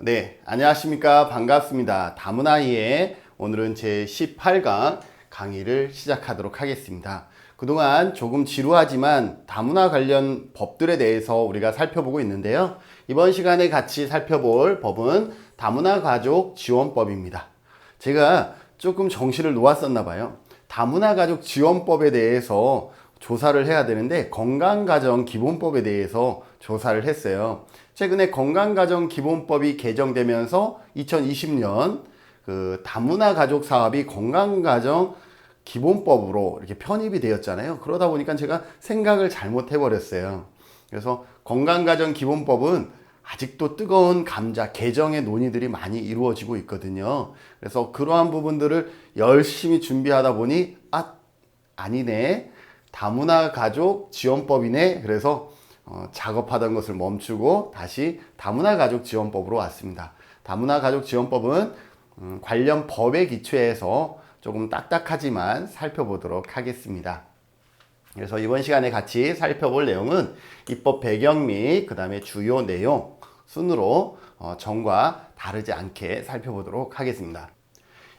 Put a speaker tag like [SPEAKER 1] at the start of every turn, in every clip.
[SPEAKER 1] 네, 안녕하십니까. 반갑습니다. 다문화이의 오늘은 제 18강 강의를 시작하도록 하겠습니다. 그동안 조금 지루하지만 다문화 관련 법들에 대해서 우리가 살펴보고 있는데요. 이번 시간에 같이 살펴볼 법은 다문화 가족 지원법입니다. 제가 조금 정신을 놓았었나 봐요. 다문화 가족 지원법에 대해서 조사를 해야 되는데 건강가정기본법에 대해서 조사를 했어요. 최근에 건강가정기본법이 개정되면서 2020년 그 다문화 가족 사업이 건강가정기본법으로 이렇게 편입이 되었잖아요. 그러다 보니까 제가 생각을 잘못해 버렸어요. 그래서 건강가정기본법은 아직도 뜨거운 감자, 개정의 논의들이 많이 이루어지고 있거든요. 그래서 그러한 부분들을 열심히 준비하다 보니 아니네. 다문화 가족 지원법이네. 그래서 작업하던 것을 멈추고 다시 다문화 가족 지원법으로 왔습니다. 다문화 가족 지원법은 관련 법에 기초해서 조금 딱딱하지만 살펴보도록 하겠습니다. 그래서 이번 시간에 같이 살펴볼 내용은 입법 배경 및 그 다음에 주요 내용 순으로 전과 다르지 않게 살펴보도록 하겠습니다.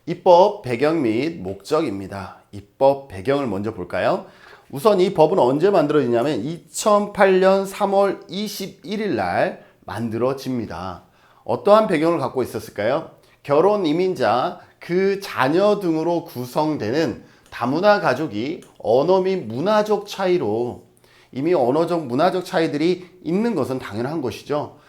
[SPEAKER 1] 입법 배경 및 목적입니다. 입법 배경을 먼저 볼까요? 우선 이 법은 언제 만들어지냐면 2008년 3월 21일 날 만들어집니다. 어떠한 배경을 갖고 있었을까요? 결혼 이민자, 그 자녀 등으로 구성되는 다문화 가족이 언어 및 문화적 차이로 이미 언어적 문화적 차이들이 있는 것은 당연한 것이죠.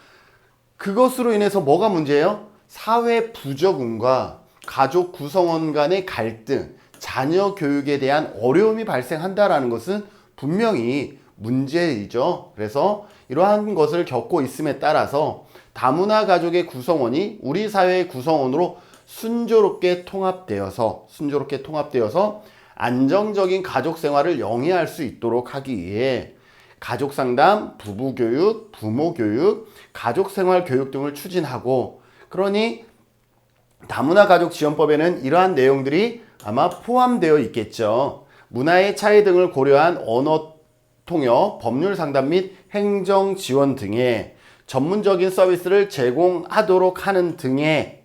[SPEAKER 1] 그것으로 인해서 뭐가 문제예요? 사회 부적응과 가족 구성원 간의 갈등, 자녀 교육에 대한 어려움이 발생한다라는 것은 분명히 문제이죠. 그래서 이러한 것을 겪고 있음에 따라서 다문화 가족의 구성원이 우리 사회의 구성원으로 순조롭게 통합되어서 안정적인 가족 생활을 영위할 수 있도록 하기 위해 가족 상담, 부부 교육, 부모 교육, 가족 생활 교육 등을 추진하고, 그러니 다문화 가족 지원법에는 이러한 내용들이 아마 포함되어 있겠죠. 문화의 차이 등을 고려한 언어 통역, 법률 상담 및 행정 지원 등의 전문적인 서비스를 제공하도록 하는 등의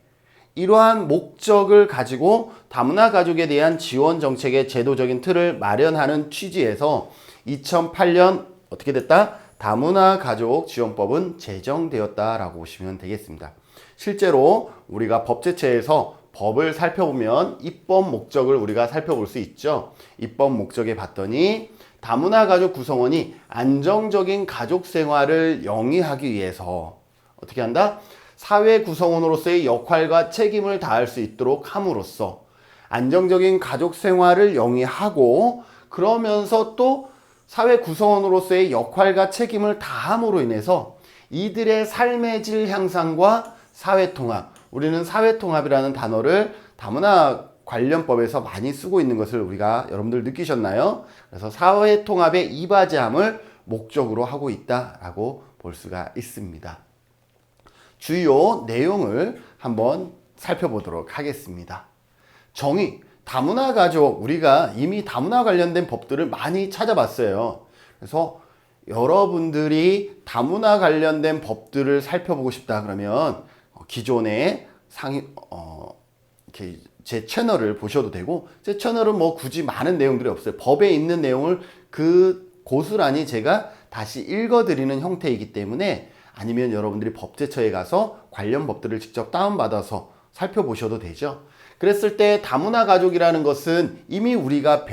[SPEAKER 1] 이러한 목적을 가지고 다문화 가족에 대한 지원 정책의 제도적인 틀을 마련하는 취지에서 2008년 어떻게 됐다? 다문화 가족 지원법은 제정되었다라고 보시면 되겠습니다. 실제로 우리가 법제처에서 법을 살펴보면 입법 목적을 우리가 살펴볼 수 있죠. 입법 목적에 봤더니 다문화 가족 구성원이 안정적인 가족 생활을 영위하기 위해서 어떻게 한다? 사회 구성원으로서의 역할과 책임을 다할 수 있도록 함으로써 안정적인 가족 생활을 영위하고, 그러면서 또 사회 구성원으로서의 역할과 책임을 다함으로 인해서 이들의 삶의 질 향상과 사회통합, 우리는 사회통합이라는 단어를 다문화 관련법에서 많이 쓰고 있는 것을 우리가 여러분들 느끼셨나요? 그래서 사회통합의 이바지함을 목적으로 하고 있다라고 볼 수가 있습니다. 주요 내용을 한번 살펴보도록 하겠습니다. 정의, 다문화 가족, 우리가 이미 다문화 관련된 법들을 많이 찾아봤어요. 그래서 여러분들이 다문화 관련된 법들을 살펴보고 싶다 그러면 기존에 이렇게 제 채널을 보셔도 되고, 제 채널은 뭐 굳이 많은 내용들이 없어요. 법에 있는 내용을 고스란히 제가 다시 읽어드리는 형태이기 때문에, 아니면 여러분들이 법제처에 가서 관련 법들을 직접 다운받아서 살펴보셔도 되죠. 그랬을 때 다문화 가족이라는 것은 이미 우리가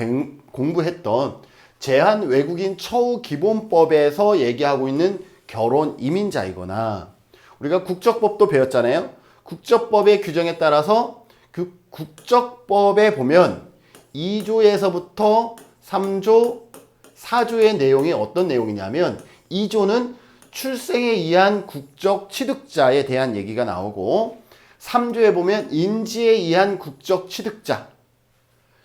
[SPEAKER 1] 공부했던 제한 외국인 처우 기본법에서 얘기하고 있는 결혼 이민자이거나, 우리가 국적법도 배웠잖아요. 국적법의 규정에 따라서 그 국적법에 보면 2조에서부터 3조, 4조의 내용이 어떤 내용이냐면, 2조는 출생에 의한 국적 취득자에 대한 얘기가 나오고, 3조에 보면 인지에 의한 국적 취득자.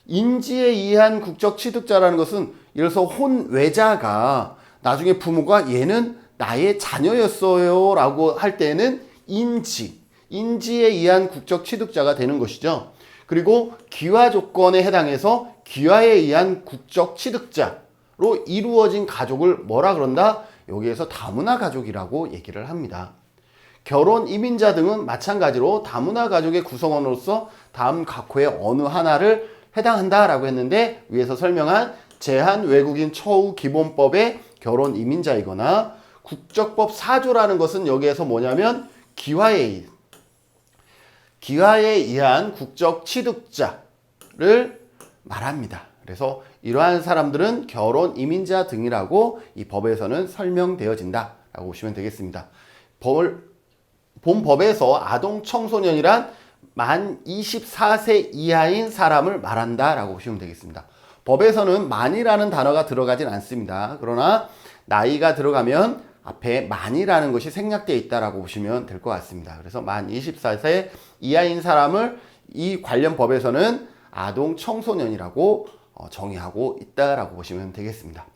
[SPEAKER 1] 인지에 의한 국적 취득자라는 것은 예를 들어서 혼외자가 나중에 부모가 얘는 나의 자녀였어요 라고 할 때는 인지에 의한 국적 취득자가 되는 것이죠. 그리고 귀화 조건에 해당해서 귀화에 의한 국적 취득자로 이루어진 가족을 뭐라 그런다? 여기에서 다문화 가족이라고 얘기를 합니다. 결혼 이민자 등은 마찬가지로 다문화 가족의 구성원으로서 다음 각호의 어느 하나를 해당한다라고 했는데 위에서 설명한 제한 외국인 처우 기본법의 결혼 이민자이거나 국적법 4조라는 것은 여기에서 뭐냐면 기화에 의한 국적 취득자를 말합니다. 그래서 이러한 사람들은 결혼 이민자 등이라고 이 법에서는 설명되어진다라고 보시면 되겠습니다. 본 법에서 아동 청소년이란 만 24세 이하인 사람을 말한다라고 보시면 되겠습니다. 법에서는 만이라는 단어가 들어가진 않습니다. 그러나 나이가 들어가면 앞에 만이라는 것이 생략되어 있다라고 보시면 될 것 같습니다. 그래서 만 24세 이하인 사람을 이 관련 법에서는 아동 청소년이라고 정의하고 있다라고 보시면 되겠습니다.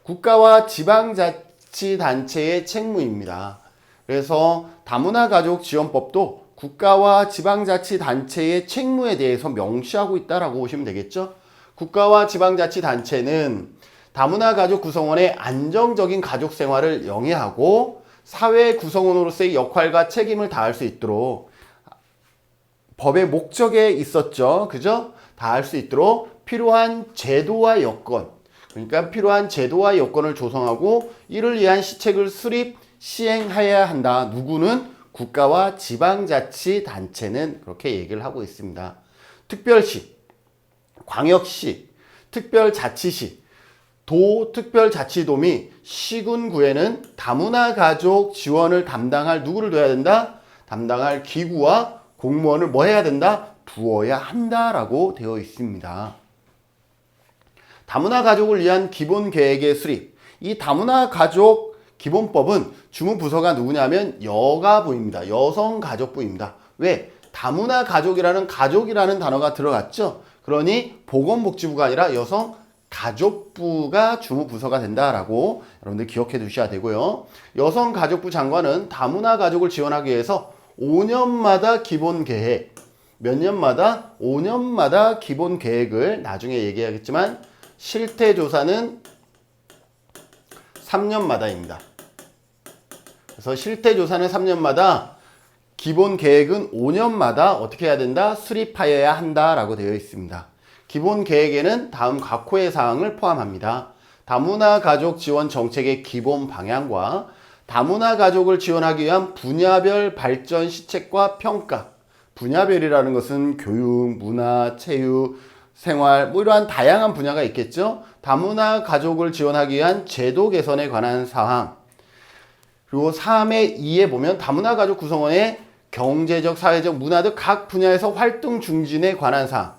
[SPEAKER 1] 국가와 지방자치단체의 책무입니다. 그래서 다문화 가족 지원법도 국가와 지방자치단체의 책무에 대해서 명시하고 있다라고 보시면 되겠죠. 국가와 지방자치단체는 다문화 가족 구성원의 안정적인 가족 생활을 영위하고 사회 구성원으로서의 역할과 책임을 다할 수 있도록 법의 목적에 있었죠. 그죠? 다할 수 있도록 필요한 제도와 여건, 그러니까 필요한 제도와 여건을 조성하고 이를 위한 시책을 수립, 시행해야 한다. 누구는? 국가와 지방자치단체는 그렇게 얘기를 하고 있습니다. 특별시, 광역시, 특별자치시, 도, 특별자치도 및 시군구에는 다문화 가족 지원을 담당할 누구를 둬야 된다? 담당할 기구와 공무원을 뭐 해야 된다? 두어야 한다라고 되어 있습니다. 다문화 가족을 위한 기본 계획의 수립. 이 다문화 가족 기본법은 주무부서가 누구냐면 여가부입니다. 여성가족부입니다. 왜? 다문화 가족이라는 단어가 들어갔죠. 그러니 보건복지부가 아니라 여성가족부가 주무부서가 된다라고 여러분들 기억해 두셔야 되고요. 여성가족부 장관은 다문화 가족을 지원하기 위해서 5년마다 기본 계획, 몇 년마다? 5년마다 기본 계획을 나중에 얘기하겠지만 실태조사는 3년마다입니다. 그래서 실태조사는 3년마다, 기본 계획은 5년마다 어떻게 해야 된다? 수립하여야 한다라고 되어 있습니다. 기본 계획에는 다음 각호의 사항을 포함합니다. 다문화 가족 지원 정책의 기본 방향과 다문화 가족을 지원하기 위한 분야별 발전 시책과 평가. 분야별이라는 것은 교육, 문화, 체육, 생활, 뭐 이러한 다양한 분야가 있겠죠. 다문화 가족을 지원하기 위한 제도 개선에 관한 사항. 그리고 3의 2에 보면 다문화 가족 구성원의 경제적, 사회적, 문화적 각 분야에서 활동 중진에 관한 사항.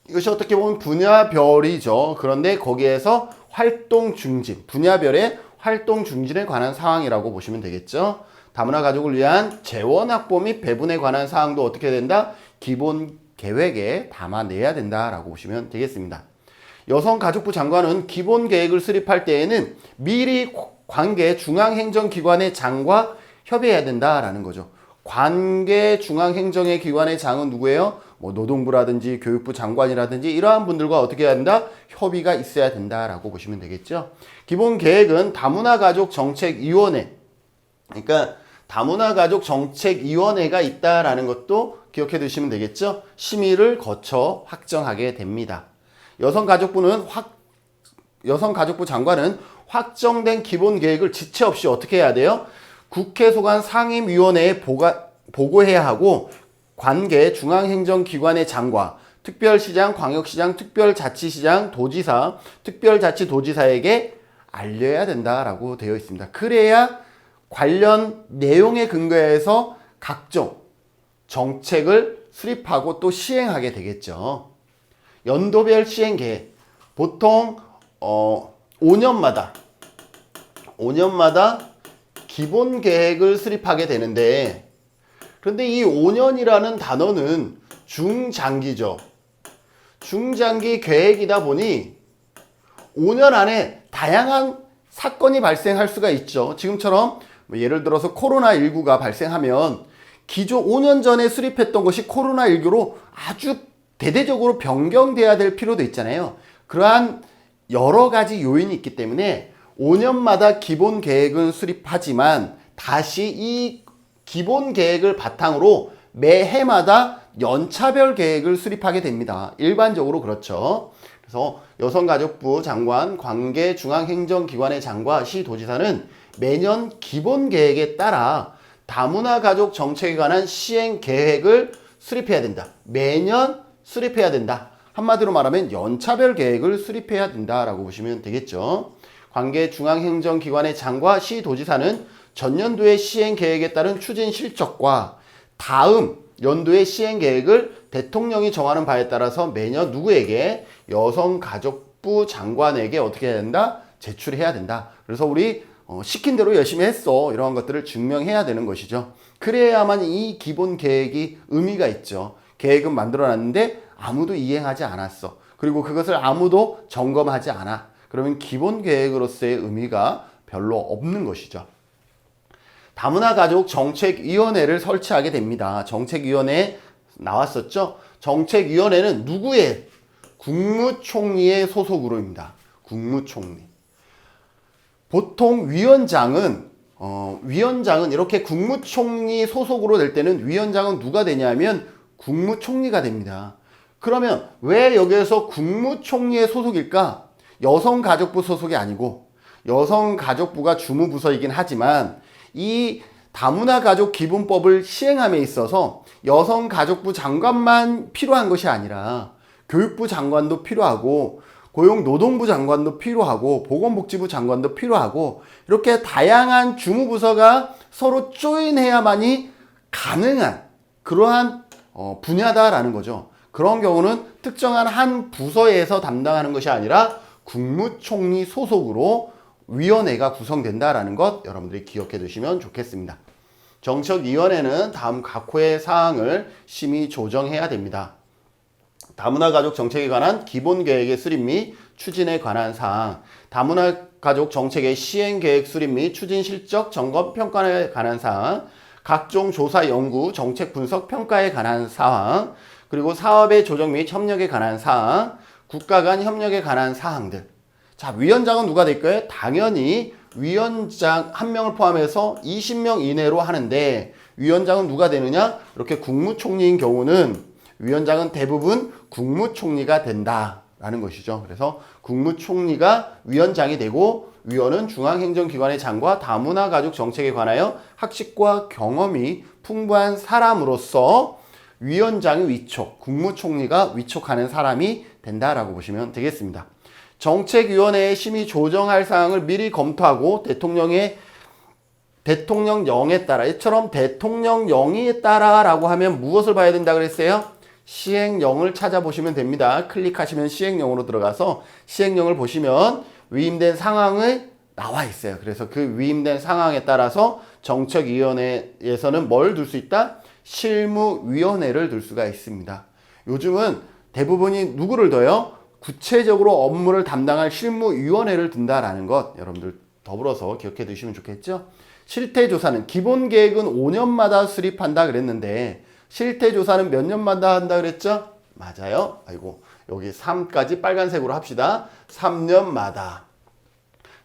[SPEAKER 1] 이것이 어떻게 보면 분야별이죠. 그런데 거기에서 활동 중진, 분야별의 활동 중진에 관한 사항이라고 보시면 되겠죠. 다문화 가족을 위한 재원 확보 및 배분에 관한 사항도 어떻게 된다? 기본 계획에 담아내야 된다라고 보시면 되겠습니다. 여성가족부 장관은 기본 계획을 수립할 때에는 미리 관계 중앙행정기관의 장과 협의해야 된다라는 거죠. 관계 중앙행정의 기관의 장은 누구예요? 뭐 노동부라든지 교육부 장관이라든지 이러한 분들과 어떻게 해야 된다? 협의가 있어야 된다라고 보시면 되겠죠. 기본 계획은 다문화 가족 정책위원회, 그러니까 다문화 가족 정책위원회가 있다라는 것도 기억해 두시면 되겠죠. 심의를 거쳐 확정하게 됩니다. 여성가족부 장관은 확정된 기본 계획을 지체 없이 어떻게 해야 돼요? 국회 소관 상임위원회에 보고해야 하고 관계 중앙행정기관의 장과 특별시장, 광역시장, 특별자치시장, 도지사, 특별자치도지사에게 알려야 된다라고 되어 있습니다. 그래야 관련 내용에 근거해서 각종 정책을 수립하고 또 시행하게 되겠죠. 연도별 시행 계획. 보통 5년마다 기본 계획을 수립하게 되는데, 그런데 이 5년이라는 단어는 중장기죠. 중장기 계획이다 보니 5년 안에 다양한 사건이 발생할 수가 있죠. 지금처럼 예를 들어서 코로나19가 발생하면 기존 5년 전에 수립했던 것이 코로나19로 아주 대대적으로 변경돼야 될 필요도 있잖아요. 그러한 여러 가지 요인이 있기 때문에 5년마다 기본 계획은 수립하지만 다시 이 기본 계획을 바탕으로 매해마다 연차별 계획을 수립하게 됩니다. 일반적으로 그렇죠. 그래서 여성가족부 장관, 관계중앙행정기관의 장과 시도지사는 매년 기본 계획에 따라 다문화 가족 정책에 관한 시행 계획을 수립해야 된다. 매년 수립해야 된다. 한마디로 말하면 연차별 계획을 수립해야 된다라고 보시면 되겠죠. 관계중앙행정기관의 장과 시도지사는 전년도의 시행 계획에 따른 추진 실적과 다음 연도의 시행 계획을 대통령이 정하는 바에 따라서 매년 누구에게? 여성가족부 장관에게 어떻게 해야 된다? 제출해야 된다. 그래서 우리 시킨 대로 열심히 했어. 이러한 것들을 증명해야 되는 것이죠. 그래야만 이 기본 계획이 의미가 있죠. 계획은 만들어놨는데 아무도 이행하지 않았어. 그리고 그것을 아무도 점검하지 않아. 그러면 기본 계획으로서의 의미가 별로 없는 것이죠. 다문화 가족 정책위원회를 설치하게 됩니다. 정책위원회 나왔었죠? 정책위원회는 누구의? 국무총리의 소속으로입니다. 국무총리. 보통 위원장은 이렇게 국무총리 소속으로 될 때는 위원장은 누가 되냐면 국무총리가 됩니다. 그러면 왜 여기에서 국무총리의 소속일까? 여성가족부 소속이 아니고 여성가족부가 주무부서이긴 하지만 이 다문화 가족 기본법을 시행함에 있어서 여성가족부 장관만 필요한 것이 아니라 교육부 장관도 필요하고 고용노동부 장관도 필요하고 보건복지부 장관도 필요하고 이렇게 다양한 주무부서가 서로 조인해야만이 가능한 그러한 분야다라는 거죠. 그런 경우는 특정한 한 부서에서 담당하는 것이 아니라 국무총리 소속으로 위원회가 구성된다라는 것 여러분들이 기억해 두시면 좋겠습니다. 정책위원회는 다음 각호의 사항을 심의 조정해야 됩니다. 다문화 가족 정책에 관한 기본 계획의 수립 및 추진에 관한 사항, 다문화 가족 정책의 시행 계획 수립 및 추진 실적 점검 평가에 관한 사항, 각종 조사 연구 정책 분석 평가에 관한 사항, 그리고 사업의 조정 및 협력에 관한 사항, 국가 간 협력에 관한 사항들. 자, 위원장은 누가 될까요? 당연히 위원장 한 명을 포함해서 20명 이내로 하는데 위원장은 누가 되느냐? 이렇게 국무총리인 경우는 위원장은 대부분 국무총리가 된다라는 것이죠. 그래서 국무총리가 위원장이 되고 위원은 중앙행정기관의 장과 다문화 가족 정책에 관하여 학식과 경험이 풍부한 사람으로서 위원장이 위촉, 국무총리가 위촉하는 사람이 된다라고 보시면 되겠습니다. 정책위원회의 심의 조정할 사항을 미리 검토하고 대통령령에 따라 이처럼 대통령령에 따라라고 하면 무엇을 봐야 된다 그랬어요? 시행령을 찾아보시면 됩니다. 클릭하시면 시행령으로 들어가서 시행령을 보시면 위임된 상황이 나와 있어요. 그래서 그 위임된 상황에 따라서 정책위원회에서는 뭘 둘 수 있다? 실무위원회를 둘 수가 있습니다. 요즘은 대부분이 누구를 둬요? 구체적으로 업무를 담당할 실무위원회를 둔다라는 것 여러분들 더불어서 기억해 두시면 좋겠죠. 실태조사는 기본 계획은 5년마다 수립한다 그랬는데 실태조사는 몇 년마다 한다 그랬죠? 맞아요. 아이고 여기 3까지 빨간색으로 합시다. 3년마다.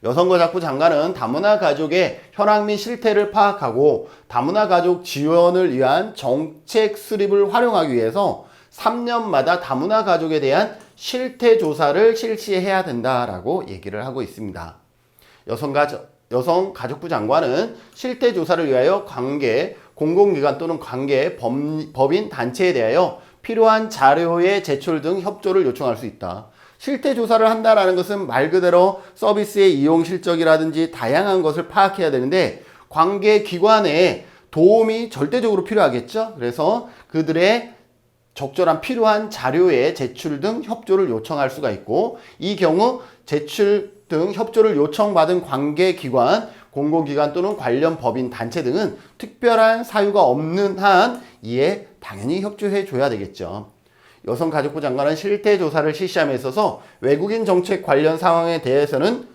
[SPEAKER 1] 여성가족부 장관은 다문화 가족의 현황 및 실태를 파악하고 다문화 가족 지원을 위한 정책 수립을 활용하기 위해서 3년마다 다문화 가족에 대한 실태 조사를 실시해야 된다라고 얘기를 하고 있습니다. 여성가족부 장관은 실태 조사를 위하여 관계 공공기관 또는 관계 법인 단체에 대하여 필요한 자료의 제출 등 협조를 요청할 수 있다. 실태 조사를 한다라는 것은 말 그대로 서비스의 이용 실적이라든지 다양한 것을 파악해야 되는데 관계 기관에 도움이 절대적으로 필요하겠죠. 그래서 그들의 적절한 필요한 자료의 제출 등 협조를 요청할 수가 있고 이 경우 제출 등 협조를 요청받은 관계기관, 공공기관 또는 관련 법인 단체 등은 특별한 사유가 없는 한 이에 당연히 협조해 줘야 되겠죠. 여성가족부 장관은 실태조사를 실시함에 있어서 외국인 정책 관련 상황에 대해서는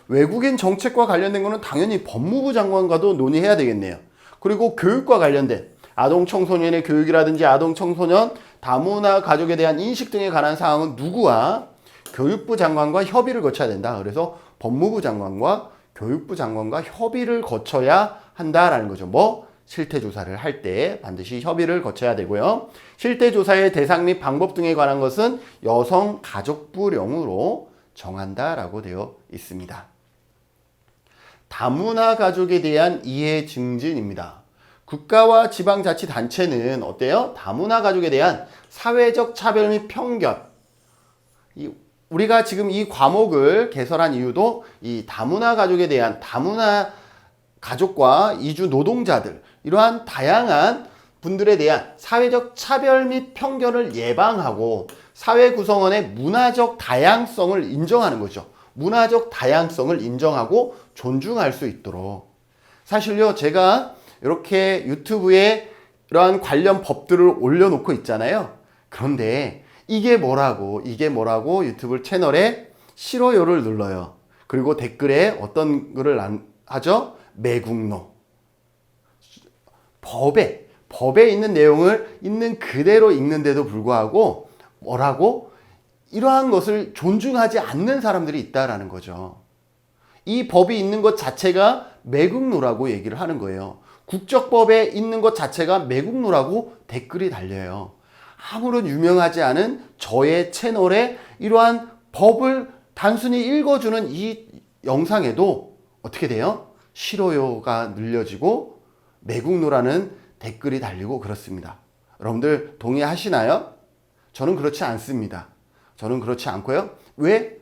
[SPEAKER 1] 외국인 정책과 관련된 거는 당연히 법무부 장관과도 논의해야 되겠네요. 그리고 교육과 관련된 아동 청소년의 교육이라든지 아동 청소년 다문화 가족에 대한 인식 등에 관한 사항은 누구와? 교육부 장관과 협의를 거쳐야 된다. 그래서 법무부 장관과 교육부 장관과 협의를 거쳐야 한다라는 거죠. 뭐? 실태조사를 할 때 반드시 협의를 거쳐야 되고요. 실태조사의 대상 및 방법 등에 관한 것은 여성가족부령으로 정한다라고 되어 있습니다. 다문화 가족에 대한 이해 증진입니다. 국가와 지방자치단체는 어때요? 다문화 가족에 대한 사회적 차별 및 편견. 우리가 지금 이 과목을 개설한 이유도 이 다문화 가족에 대한 다문화 가족과 이주 노동자들, 이러한 다양한 분들에 대한 사회적 차별 및 편견을 예방하고 사회 구성원의 문화적 다양성을 인정하는 거죠. 문화적 다양성을 인정하고 존중할 수 있도록. 사실요, 제가 이렇게 유튜브에 이러한 관련 법들을 올려놓고 있잖아요. 그런데 이게 뭐라고 유튜브 채널에 싫어요를 눌러요. 그리고 댓글에 어떤 글을 하죠? 매국노. 법에 있는 내용을 있는 그대로 읽는데도 불구하고 뭐라고? 이러한 것을 존중하지 않는 사람들이 있다라는 거죠. 이 법이 있는 것 자체가 매국노라고 얘기를 하는 거예요. 국적법에 있는 것 자체가 매국노라고 댓글이 달려요. 아무런 유명하지 않은 저의 채널에 이러한 법을 단순히 읽어주는 이 영상에도 어떻게 돼요? 싫어요가 늘려지고 매국노라는 댓글이 달리고 그렇습니다. 여러분들 동의하시나요? 저는 그렇지 않습니다. 저는 그렇지 않고요. 왜?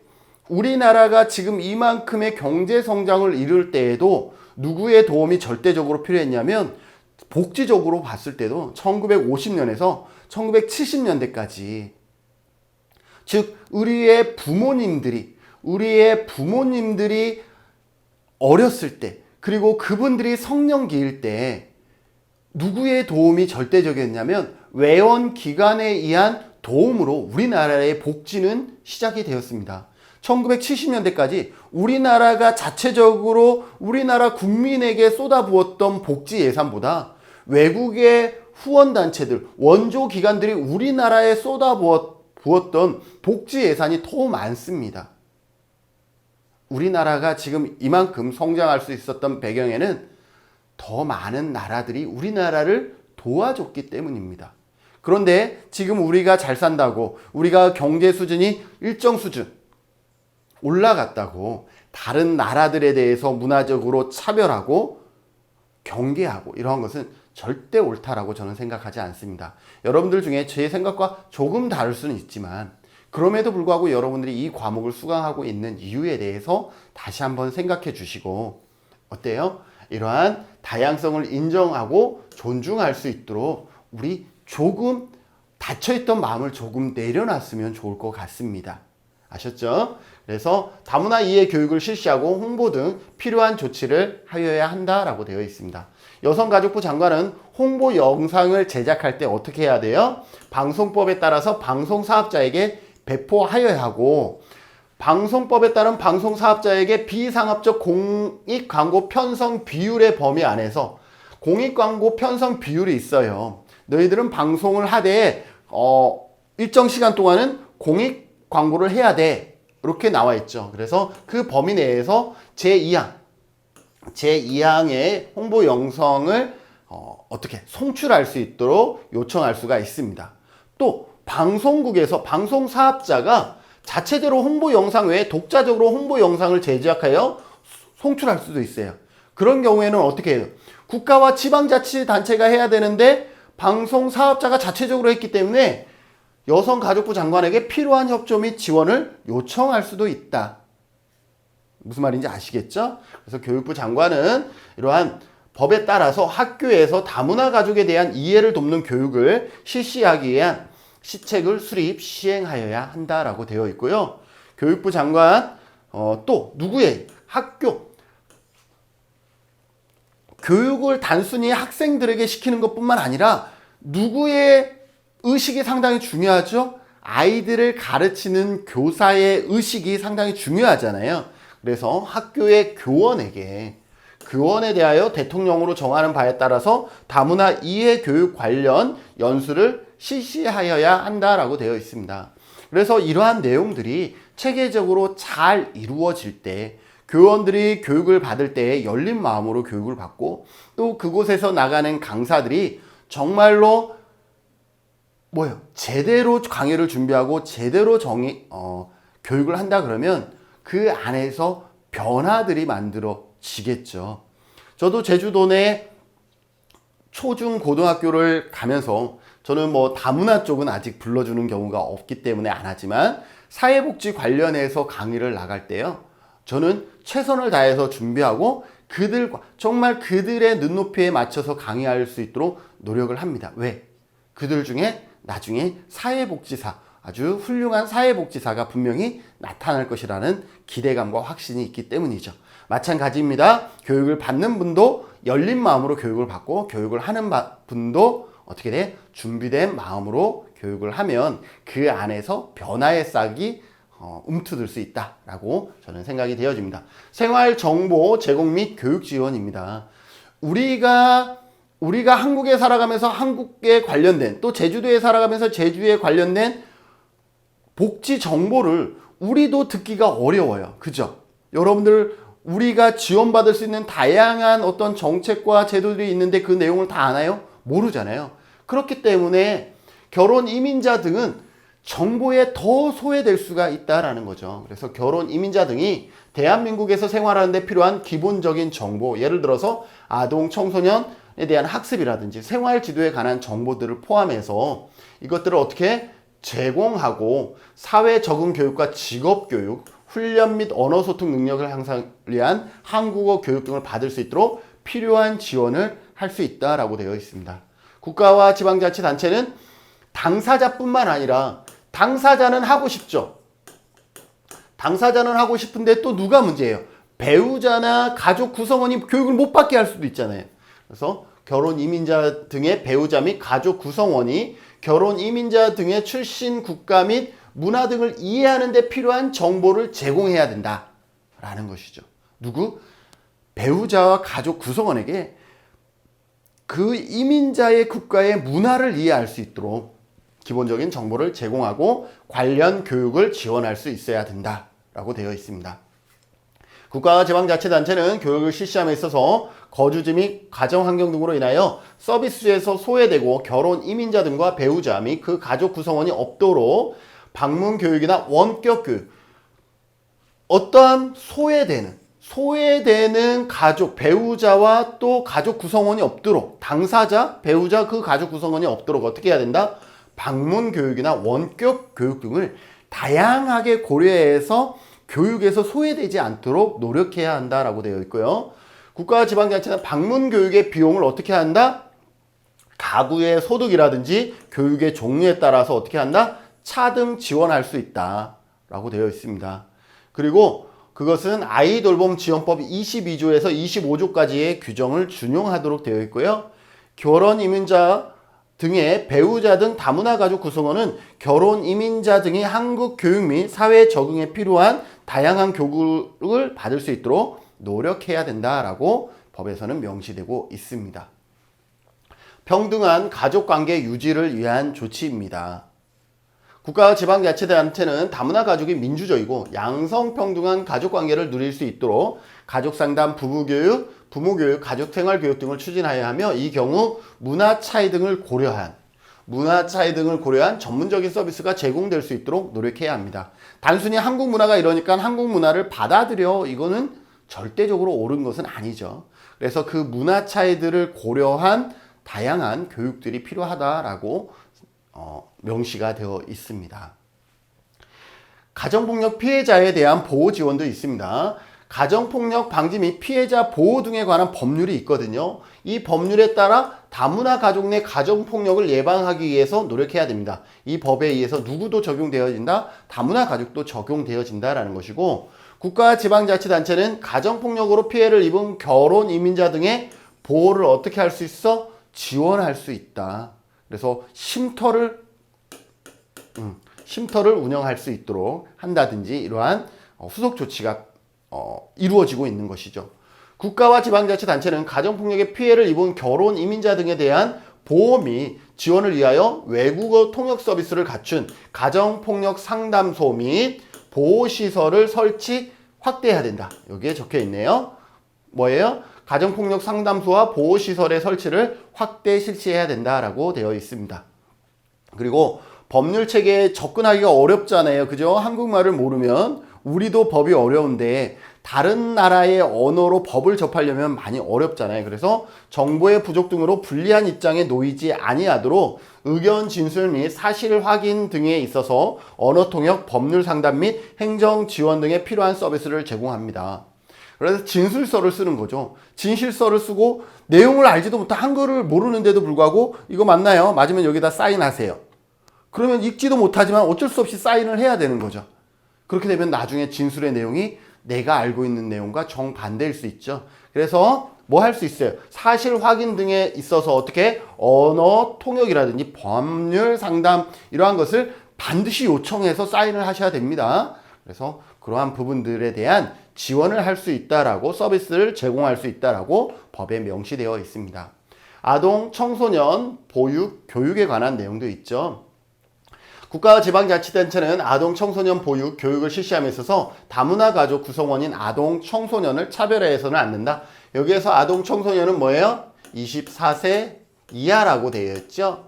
[SPEAKER 1] 우리나라가 지금 이만큼의 경제 성장을 이룰 때에도 누구의 도움이 절대적으로 필요했냐면 복지적으로 봤을 때도 1950년에서 1970년대까지, 즉 우리의 부모님들이 어렸을 때, 그리고 그분들이 성년기일 때 누구의 도움이 절대적이었냐면 외원기관에 의한 도움으로 우리나라의 복지는 시작이 되었습니다. 1970년대까지 우리나라가 자체적으로 우리나라 국민에게 쏟아부었던 복지 예산보다 외국의 후원단체들, 원조기관들이 우리나라에 쏟아부었던 복지 예산이 더 많습니다. 우리나라가 지금 이만큼 성장할 수 있었던 배경에는 더 많은 나라들이 우리나라를 도와줬기 때문입니다. 그런데 지금 우리가 잘 산다고, 우리가 경제 수준이 일정 수준 올라갔다고 다른 나라들에 대해서 문화적으로 차별하고 경계하고 이러한 것은 절대 옳다라고 저는 생각하지 않습니다. 여러분들 중에 제 생각과 조금 다를 수는 있지만 그럼에도 불구하고 여러분들이 이 과목을 수강하고 있는 이유에 대해서 다시 한번 생각해 주시고, 어때요? 이러한 다양성을 인정하고 존중할 수 있도록 우리 조금 닫혀있던 마음을 조금 내려놨으면 좋을 것 같습니다. 아셨죠? 그래서 다문화 이해 교육을 실시하고 홍보 등 필요한 조치를 하여야 한다라고 되어 있습니다. 여성가족부 장관은 홍보 영상을 제작할 때 어떻게 해야 돼요? 방송법에 따라서 방송사업자에게 배포하여야 하고, 방송법에 따른 방송사업자에게 비상업적 공익광고 편성 비율의 범위 안에서 공익광고 편성 비율이 있어요. 너희들은 방송을 하되 일정 시간 동안은 공익광고를 해야 돼. 이렇게 나와 있죠. 그래서 그 범위 내에서 제2항의 홍보 영상을 어떻게 송출할 수 있도록 요청할 수가 있습니다. 또 방송국에서 방송사업자가 자체적으로 홍보 영상 외에 독자적으로 홍보 영상을 제작하여 송출할 수도 있어요. 그런 경우에는 어떻게 해요? 국가와 지방자치단체가 해야 되는데 방송사업자가 자체적으로 했기 때문에 여성가족부 장관에게 필요한 협조 및 지원을 요청할 수도 있다. 무슨 말인지 아시겠죠? 그래서 교육부 장관은 이러한 법에 따라서 학교에서 다문화 가족에 대한 이해를 돕는 교육을 실시하기 위한 시책을 수립, 시행하여야 한다라고 되어 있고요. 교육부 장관 또 누구의 학교 교육을 단순히 학생들에게 시키는 것뿐만 아니라 누구의 의식이 상당히 중요하죠. 아이들을 가르치는 교사의 의식이 상당히 중요하잖아요. 그래서 학교의 교원에 대하여 대통령으로 정하는 바에 따라서 다문화 이해 교육 관련 연수를 실시하여야 한다라고 되어 있습니다. 그래서 이러한 내용들이 체계적으로 잘 이루어질 때 교원들이 교육을 받을 때 열린 마음으로 교육을 받고 또 그곳에서 나가는 강사들이 정말로 제대로 강의를 준비하고 제대로 교육을 한다 그러면 그 안에서 변화들이 만들어지겠죠. 저도 제주도 내 초중 고등학교를 가면서 저는 다문화 쪽은 아직 불러주는 경우가 없기 때문에 안 하지만 사회복지 관련해서 강의를 나갈 때요. 저는 최선을 다해서 준비하고 정말 그들의 눈높이에 맞춰서 강의할 수 있도록 노력을 합니다. 왜? 그들 중에 나중에 사회복지사, 아주 훌륭한 사회복지사가 분명히 나타날 것이라는 기대감과 확신이 있기 때문이죠. 마찬가지입니다. 교육을 받는 분도 열린 마음으로 교육을 받고 교육을 하는 분도 어떻게 돼? 준비된 마음으로 교육을 하면 그 안에서 변화의 싹이 움트들 수 있다라고 저는 생각이 되어집니다. 생활정보 제공 및 교육 지원입니다. 우리가 한국에 살아가면서 한국에 관련된 또 제주도에 살아가면서 제주에 관련된 복지 정보를 우리도 듣기가 어려워요. 그죠? 여러분들 우리가 지원받을 수 있는 다양한 어떤 정책과 제도들이 있는데 그 내용을 다 아나요? 모르잖아요. 그렇기 때문에 결혼 이민자 등은 정보에 더 소외될 수가 있다라는 거죠. 그래서 결혼 이민자 등이 대한민국에서 생활하는 데 필요한 기본적인 정보, 예를 들어서 아동 청소년에 대한 학습이라든지 생활 지도에 관한 정보들을 포함해서 이것들을 어떻게 제공하고 사회 적응 교육과 직업 교육, 훈련 및 언어 소통 능력을 향상을 위한 한국어 교육 등을 받을 수 있도록 필요한 지원을 할 수 있다라고 되어 있습니다. 국가와 지방자치단체는 당사자뿐만 아니라 당사자는 하고 싶죠. 당사자는 하고 싶은데 또 누가 문제예요? 배우자나 가족 구성원이 교육을 못 받게 할 수도 있잖아요. 그래서 결혼 이민자 등의 배우자 및 가족 구성원이 결혼 이민자 등의 출신 국가 및 문화 등을 이해하는 데 필요한 정보를 제공해야 된다라는 것이죠. 누구? 배우자와 가족 구성원에게 그 이민자의 국가의 문화를 이해할 수 있도록 기본적인 정보를 제공하고 관련 교육을 지원할 수 있어야 된다라고 되어 있습니다. 국가와 지방자치단체는 교육을 실시함에 있어서 거주지 및 가정환경 등으로 인하여 서비스에서 소외되고 결혼 이민자 등과 배우자 및 그 가족 구성원이 없도록 방문교육이나 원격교육, 어떠한 소외되는 가족, 배우자와 또 가족 구성원이 없도록 당사자, 배우자, 그 가족 구성원이 없도록 어떻게 해야 된다? 방문교육이나 원격교육 등을 다양하게 고려해서 교육에서 소외되지 않도록 노력해야 한다라고 되어 있고요. 국가와 지방자치는 방문교육의 비용을 어떻게 한다? 가구의 소득이라든지 교육의 종류에 따라서 어떻게 한다? 차등 지원할 수 있다라고 되어 있습니다. 그리고 그것은 아이돌봄 지원법 22조에서 25조까지의 규정을 준용하도록 되어 있고요. 결혼 이민자 등의 배우자 등 다문화 가족 구성원은 결혼 이민자 등이 한국 교육 및 사회 적응에 필요한 다양한 교육을 받을 수 있도록 노력해야 된다라고 법에서는 명시되고 있습니다. 평등한 가족관계 유지를 위한 조치입니다. 국가와 지방자치단체는 다문화 가족이 민주적이고 양성평등한 가족관계를 누릴 수 있도록 가족상담, 부부교육, 부모교육, 가족생활교육 등을 추진하여야 하며 이 경우 문화 차이 등을 고려한 전문적인 서비스가 제공될 수 있도록 노력해야 합니다. 단순히 한국 문화가 이러니까 한국 문화를 받아들여, 이거는 절대적으로 옳은 것은 아니죠. 그래서 그 문화 차이들을 고려한 다양한 교육들이 필요하다라고 명시가 되어 있습니다. 가정폭력 피해자에 대한 보호 지원도 있습니다. 가정폭력 방지 및 피해자 보호 등에 관한 법률이 있거든요. 이 법률에 따라 다문화 가족 내 가정폭력을 예방하기 위해서 노력해야 됩니다. 이 법에 의해서 누구도 적용되어진다, 다문화 가족도 적용되어진다라는 것이고, 국가와 지방자치단체는 가정폭력으로 피해를 입은 결혼 이민자 등의 보호를 어떻게 할 수 있어? 지원할 수 있다. 그래서 쉼터를 운영할 수 있도록 한다든지 이러한 후속 조치가 이루어지고 있는 것이죠. 국가와 지방자치단체는 가정폭력의 피해를 입은 결혼 이민자 등에 대한 보호 및 지원을 위하여 외국어 통역 서비스를 갖춘 가정폭력 상담소 및 보호시설을 설치 확대해야 된다. 여기에 적혀 있네요. 뭐예요? 가정폭력 상담소와 보호시설의 설치를 확대 실시해야 된다라고 되어 있습니다. 그리고 법률 체계에 접근하기가 어렵잖아요. 그죠? 한국말을 모르면 우리도 법이 어려운데 다른 나라의 언어로 법을 접하려면 많이 어렵잖아요. 그래서 정보의 부족 등으로 불리한 입장에 놓이지 아니하도록 의견 진술 및 사실 확인 등에 있어서 언어 통역, 법률 상담 및 행정 지원 등에 필요한 서비스를 제공합니다. 그래서 진술서를 쓰는 거죠. 진실서를 쓰고 내용을 알지도 못한 한글을 모르는데도 불구하고 이거 맞나요? 맞으면 여기다 사인하세요. 그러면 읽지도 못하지만 어쩔 수 없이 사인을 해야 되는 거죠. 그렇게 되면 나중에 진술의 내용이 내가 알고 있는 내용과 정반대일 수 있죠. 그래서 뭐 할 수 있어요? 사실 확인 등에 있어서 어떻게 언어 통역이라든지 법률 상담 이러한 것을 반드시 요청해서 사인을 하셔야 됩니다. 그래서 그러한 부분들에 대한 지원을 할 수 있다라고 서비스를 제공할 수 있다라고 법에 명시되어 있습니다. 아동, 청소년, 보육, 교육에 관한 내용도 있죠. 국가와 지방자치단체는 아동, 청소년 보육, 교육을 실시함에 있어서 다문화 가족 구성원인 아동, 청소년을 차별해서는 안 된다. 여기에서 아동, 청소년은 뭐예요? 24세 이하라고 되어 있죠.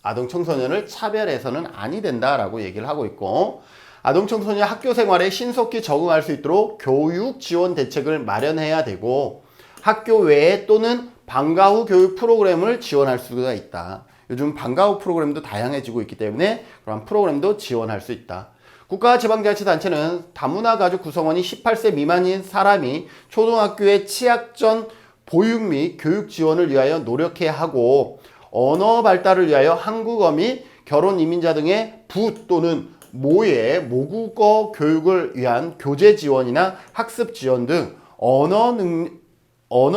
[SPEAKER 1] 아동, 청소년을 차별해서는 아니 된다라고 얘기를 하고 있고, 아동, 청소년 학교 생활에 신속히 적응할 수 있도록 교육 지원 대책을 마련해야 되고, 학교 외에 또는 방과 후 교육 프로그램을 지원할 수가 있다. 요즘 방과 후 프로그램도 다양해지고 있기 때문에 그런 프로그램도 지원할 수 있다. 국가와 지방자치단체는 다문화 가족 구성원이 18세 미만인 사람이 초등학교의 취약 전 보육 및 교육 지원을 위하여 노력해야 하고, 언어 발달을 위하여 한국어 및 결혼 이민자 등의 부 또는 모의 모국어 교육을 위한 교재 지원이나 학습 지원 등 언어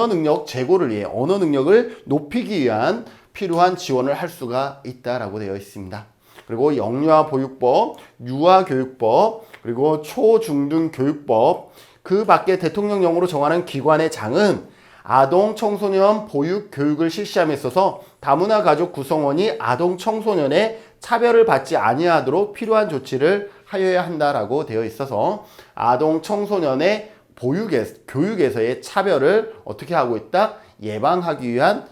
[SPEAKER 1] 능력 제고를 위해 언어 능력을 높이기 위한 필요한 지원을 할 수가 있다라고 되어 있습니다. 그리고 영유아 보육법, 유아교육법, 그리고 초중등 교육법, 그 밖에 대통령령으로 정하는 기관의 장은 아동, 청소년 보육, 교육을 실시함에 있어서 다문화 가족 구성원이 아동, 청소년의 차별을 받지 아니하도록 필요한 조치를 하여야 한다라고 되어 있어서 아동, 청소년의 교육에서의 차별을 어떻게 하고 있다? 예방하기 위한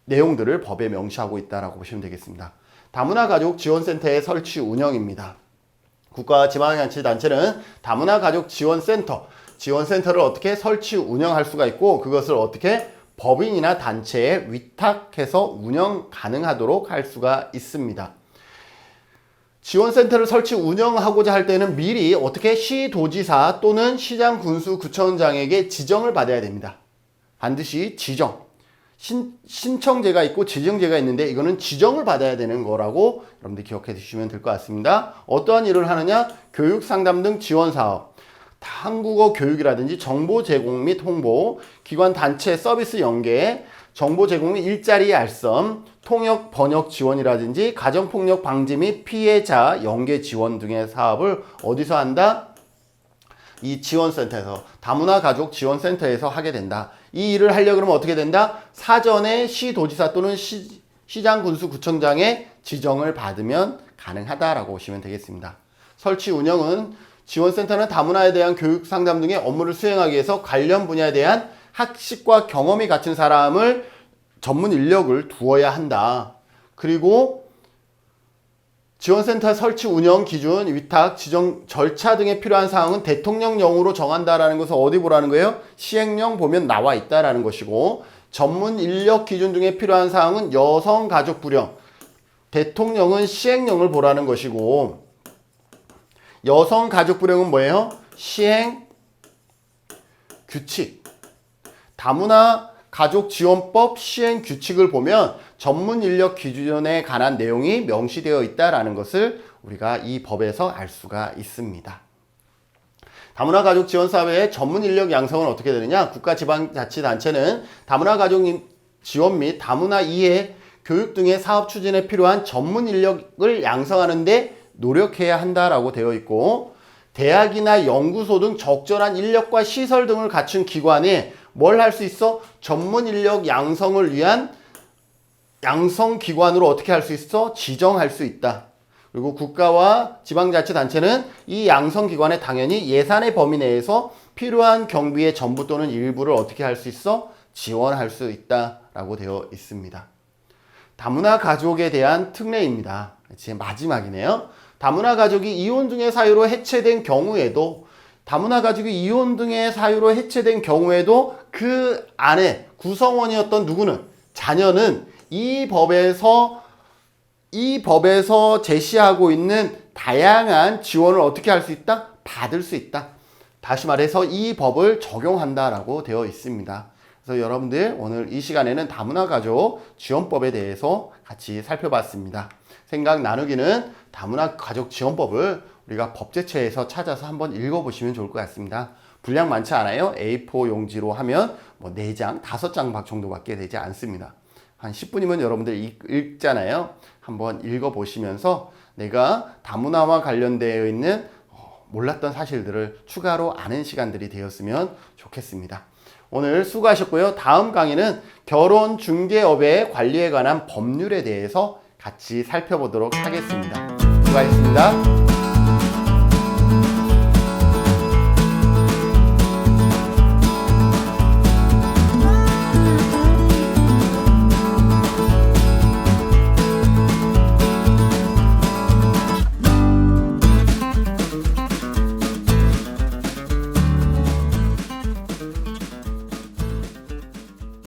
[SPEAKER 1] 내용들을 법에 명시하고 있다라고 보시면 되겠습니다. 다문화 가족 지원센터의 설치 운영입니다. 국가와 지방자치단체는 다문화 가족 지원센터를 어떻게 설치 운영할 수가 있고, 그것을 어떻게 법인이나 단체에 위탁해서 운영 가능하도록 할 수가 있습니다. 지원센터를 설치 운영하고자 할 때는 미리 어떻게 시도지사 또는 시장 군수 구청장에게 지정을 받아야 됩니다. 반드시 신청제가 있고 지정제가 있는데 이거는 지정을 받아야 되는 거라고 여러분들 기억해 주시면 될 것 같습니다. 어떠한 일을 하느냐? 교육 상담 등 지원 사업, 한국어 교육이라든지 정보 제공 및 홍보, 기관 단체 서비스 연계, 정보 제공 및 일자리 알선, 통역 번역 지원이라든지 가정폭력 방지 및 피해자 연계 지원 등의 사업을 어디서 한다? 이 지원센터에서, 다문화 가족 지원센터에서 하게 된다. 이 일을 하려고 그러면 어떻게 된다? 사전에 시도지사 또는 시장 군수 구청장의 지정을 받으면 가능하다라고 보시면 되겠습니다. 설치 운영은 지원센터는 다문화에 대한 교육 상담 등의 업무를 수행하기 위해서 관련 분야에 대한 학식과 경험이 갖춘 사람을 전문 인력을 두어야 한다. 그리고 지원센터 설치 운영 기준, 위탁, 지정 절차 등에 필요한 사항은 대통령령으로 정한다라는 것을 어디 보라는 거예요? 시행령 보면 나와 있다라는 것이고, 전문 인력 기준 등에 필요한 사항은 여성가족부령, 대통령은 시행령을 보라는 것이고, 여성가족부령은 뭐예요? 시행 규칙. 다문화 가족지원법 시행 규칙을 보면 전문 인력 기준에 관한 내용이 명시되어 있다는 것을 우리가 이 법에서 알 수가 있습니다. 다문화 가족 지원 사업의 전문 인력 양성은 어떻게 되느냐? 국가 지방자치단체는 다문화 가족 지원 및 다문화 이해 교육 등의 사업 추진에 필요한 전문 인력을 양성하는 데 노력해야 한다라고 되어 있고, 대학이나 연구소 등 적절한 인력과 시설 등을 갖춘 기관에 뭘 할 수 있어? 전문 인력 양성을 위한 양성 기관으로 어떻게 할 수 있어? 지정할 수 있다. 그리고 국가와 지방자치단체는 이 양성기관에 당연히 예산의 범위 내에서 필요한 경비의 전부 또는 일부를 어떻게 할 수 있어? 지원할 수 있다라고 되어 있습니다. 다문화 가족에 대한 특례입니다. 제 마지막이네요. 다문화 가족이 이혼 등의 사유로 해체된 경우에도 그 안에 구성원이었던 누구는 자녀는 이 법에서 제시하고 있는 다양한 지원을 어떻게 할 수 있다? 받을 수 있다. 다시 말해서 이 법을 적용한다라고 되어 있습니다. 그래서 여러분들 오늘 이 시간에는 다문화 가족 지원법에 대해서 같이 살펴봤습니다. 생각 나누기는 다문화 가족 지원법을 우리가 법제처에서 찾아서 한번 읽어보시면 좋을 것 같습니다. 분량 많지 않아요. A4 용지로 하면 뭐 4장, 5장 정도밖에 되지 않습니다. 한 10분이면 여러분들 읽잖아요. 한번 읽어보시면서 내가 다문화와 관련되어 있는 몰랐던 사실들을 추가로 아는 시간들이 되었으면 좋겠습니다. 오늘 수고하셨고요. 다음 강의는 결혼 중개업의 관리에 관한 법률에 대해서 같이 살펴보도록 하겠습니다. 수고하셨습니다.